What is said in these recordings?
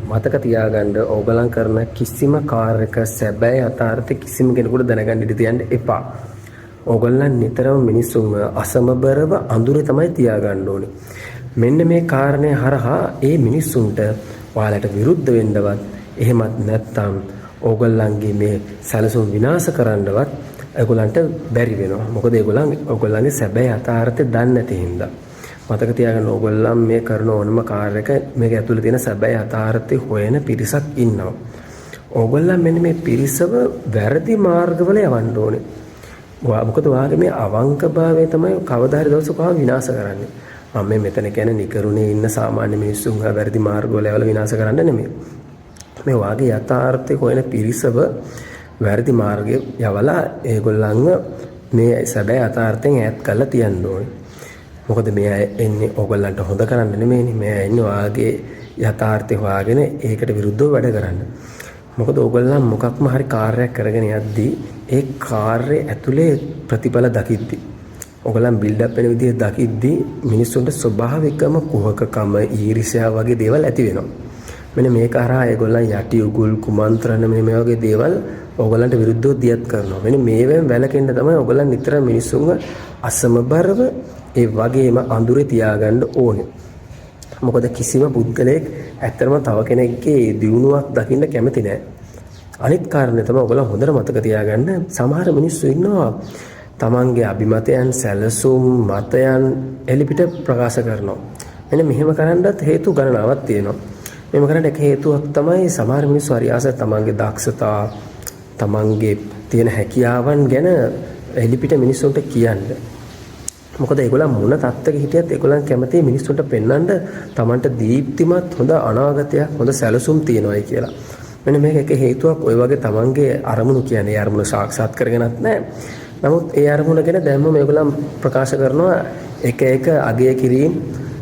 මතක තියාගන්න ඕගලන් කරන කිසිම කාර්යයක සැබෑ යථාර්ථය කිසිම කෙනෙකුට දැනගන්න ඉඩ තියන්න එපා. ඕගොල්ලන් නිතරම මිනිස්සුන්ව අසමබරව අඳුරේ තමයි තියාගන්න ඕනේ. මෙන්න මේ කාරණය හරහා ඒ මිනිස්සුන්ට ඔයාලට විරුද්ධ වෙන්නවත් එහෙමත් නැත්නම් ඕගොල්ලන්ගේ මේ සැලසුම් විනාශ කරන්නවත් ඒගොල්ලන්ට බැරි වෙනවා. මොකද ඕගොල්ලන්ගේ සැබෑ යථාර්ථය දන්නේ නැති හින්දා. මතක තියාගන්න ඕගොල්ලන් මේ කරන ඕනම කාර්යයක මේක ඇතුළේ තියෙන සැබෑ යථාර්ථය හොයන පිරිසක් ඉන්නවා. ඕගොල්ලන් මෙන්න මේ පිරිසව වැරදි මාර්ගවල යවන්න ඕනේ. මොකද ඔයාගේ මේ අවංකභාවය තමයි කවදා හරි දවසක ඔයාව විනාශ කරන්නේ. මම මෙතන කියන්නේ නිකරුණේ ඉන්න සාමාන්‍ය මිනිස්සුන් වැරදි මාර්ගවල යවලා විනාශ කරන්න නෙමෙයි. මේ වාගේ යථාර්ථය හොයන පිරිසව වැරදි මාර්ගයේ යවලා ඒගොල්ලන්ව මේ සැබෑ යථාර්ථයෙන් ඈත් කරලා තියන්න ඕනේ. මොකද මේ අය එන්නේ ඕගොල්ලන්ට හොඳ කරන්න නෙමෙයිනේ. මේ අය එන්නේ වාගේ යථාර්ථය හොයාගෙන ඒකට විරුද්ධව වැඩ කරන්න. මොකද ඕගොල්ලන් මොකක්ම හරි කාර්යයක් කරගෙන යද්දී ඒ කාර්යය ඇතුලේ ප්‍රතිඵල දකිද්දී ඕගොල්ලන් බිල්ඩ් අප් වෙන විදිහ දකිද්දී මිනිස්සුන්ට ස්වභාවිකම කුහකකම ඊර්ෂ්‍යාව වගේ දේවල් ඇති වෙනවා. මෙන්න මේක හරහා ඒගොල්ලන් යටි උගුල් කුමන්ත්‍රණ මේ වගේ දේවල් ඕගොල්ලන්ට විරුද්ධව දියත් කරනවා. මෙන්න මේවෙන් වැළකෙන්න තමයි ඕගොල්ලන් නිතර මිනිස්සුන්ව අසමබරව ඒ වගේම අඳුරේ තියාගන්න ඕනේ. මොකද කිසිම පුද්ගලයෙක් ඇත්තටම තව කෙනෙක්ගේ දියුණුවක් දකින්න කැමති නැහැ. අනිත් කාරණේ තමයි ඔයගොල්ලෝ හොඳට මතක තියාගන්න සමහර මිනිස්සු ඉන්නවා තමන්ගේ අභිමතයන් සැලසුම් මතයන් එලිපිට ප්‍රකාශ කරනවා. මෙන්න මෙහෙම කරන්නත් හේතු ගණනාවක් තියෙනවා. මෙහෙම කරන්න එක හේතුවක් තමයි සමහර මිනිස්සු හරි ආස තමන්ගේ දක්ෂතා තමන්ගේ තියෙන හැකියාවන් ගැන එලිපිට මිනිස්සුන්ට කියන්න. මොකද ඒගොල්ලන් මොන තත්ත්වයක හිටියත් ඒගොල්ලන් කැමති මිනිස්සුන්ට පෙන්වන්න තමන්ට දීප්තිමත් හොඳ අනාගතයක් හොඳ සැලසුම් තියෙනවායි කියලා. මෙන්න මේක එක හේතුවක් ඔය වගේ තමන්ගේ අරමුණු කියන්නේ අරමුණ සාක්ෂාත් කරගෙනත් නැහැ. නමුත් ඒ අරමුණ ගැන දැම්ම මේගොල්ලන් ප්‍රකාශ කරනවා එක එක අගය කිරීම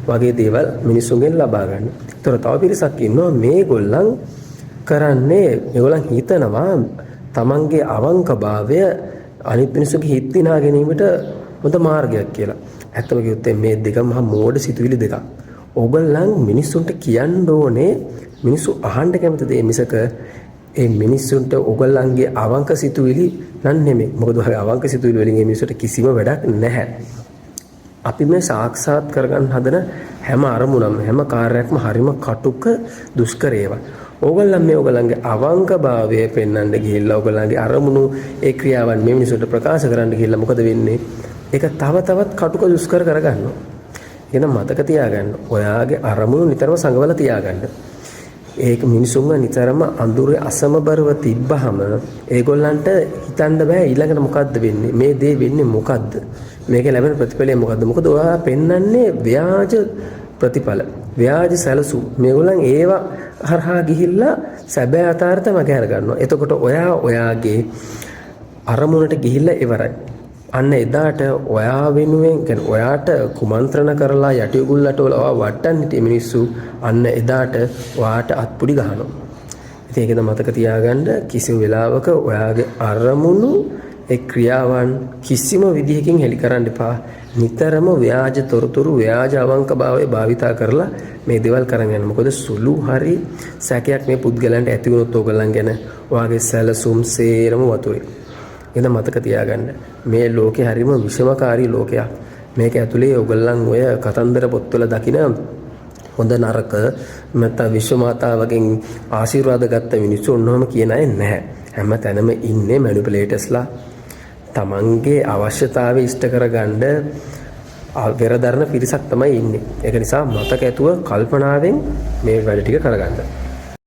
වගේ දේවල් මිනිස්සුන්ගෙන් ලබා ගන්න. ඒතර තව පිරිසක් ඉන්නවා මේගොල්ලන් කරන්නේ මේගොල්ලන් හිතනවා තමන්ගේ අවංකභාවය අනිත් මිනිස්සුගේ හිත දිනා ගැනීමට හොඳ මාර්ගයක් කියලා. ඇත්තම කිව්වොත් මේ දෙක මහා මෝඩ සිතුවිලි දෙකක්. ඕගොල්ලන් මිනිස්සුන්ට කියන්න ඕනේ මිනිස්සු අහන්න කැමති දේ මිසක ඒ මිනිස්සුන්ට ඕගොල්ලන්ගේ අවංක සිතුවිලි නන් නෙමෙයි. මොකද ඔය අවංක සිතුවිලි වලින් මේ මිනිස්සුන්ට කිසිම වැඩක් නැහැ. අපි මේ සාක්ෂාත් කරගන්න හදන හැම අරමුණක්ම හැම කාර්යයක්ම හරිම කටුක දුෂ්කර ඒවා. ඕගොල්ලන් මේ ඕගොල්ලන්ගේ අවංකභාවය පෙන්වන්න ගිහිල්ලා ඕගොල්ලන්ගේ අරමුණු ඒ ක්‍රියාවන් මේ මිනිස්සුන්ට ප්‍රකාශ කරන්න ගිහිල්ලා මොකද වෙන්නේ? ඒක තව තවත් කටුක දුෂ්කර කරගන්නවා. එහෙනම් මතක තියාගන්න. ඔයාගේ අරමුණු නිතරම සංගවලා තියාගන්න. ඒක මිනිසුන්ව නිතරම අඳුරේ අසමබරව තිබ්බහම ඒගොල්ලන්ට හිතන්න බෑ ඊළඟට මොකද්ද වෙන්නේ? මේ දේ වෙන්නේ මොකද්ද? මේකේ ලැබෙන ප්‍රතිඵලය මොකද්ද? මොකද ඔයා පෙන්වන්නේ ව්‍යාජ ප්‍රතිඵල. ව්‍යාජ සැලසුම්. මේගොල්ලන් ඒවා හරහා ගිහිල්ලා සැබෑ යථාර්ථය මගහැර ගන්නවා. එතකොට ඔයාගේ අරමුණට ගිහිල්ලා ඉවරයි. අන්න එදාට ඔයා වෙනුවෙන් කියන්නේ ඔයාට කුමන්ත්‍රණ කරලා යටි උගුල්ලට ඔයා වට්ටන් හිටිය මිනිස්සු අන්න එදාට ඔයාට අත්පුඩි ගහනවා. ඉතින් ඒකද මතක තියාගන්න කිසිම වෙලාවක ඔයාගේ අරමුණු ඒ ක්‍රියාවන් කිසිම විදිහකින් හෙලි කරන්න එපා. නිතරම ව්‍යාජ තොරතුරු ව්‍යාජ අවංකභාවය භාවිතා කරලා මේ දේවල් කරන් යන්න. මොකද සුළු හරි සැකයක් මේ පුද්ගලයන්ට ඇති වුණොත් ඕගොල්ලන් ගැන ඔයාගේ සැලසුම් සේරම වතුරේ. එද මතක තියාගන්න මේ ලෝකේ හරිම විෂමකාරී ලෝකයක්. මේක ඇතුලේ ඔයගොල්ලන් ඔය කතන්දර පොත්වල දකින හොඳ නරක නැත්නම් විශ්වමාතාවගෙන් ආශිර්වාද ගත්ත මිනිස්සු ඔන්නෝම කියන අය නැහැ. හැම තැනම ඉන්නේ මැනිපියුලේටර්ස්ලා. තමන්ගේ අවශ්‍යතාවය ඉෂ්ට කරගන්න වෙරදරන පිරිසක් තමයි ඉන්නේ. ඒක නිසා මතක ඇතුව කල්පනාවෙන් මේ වැඩ ටික කරගන්න.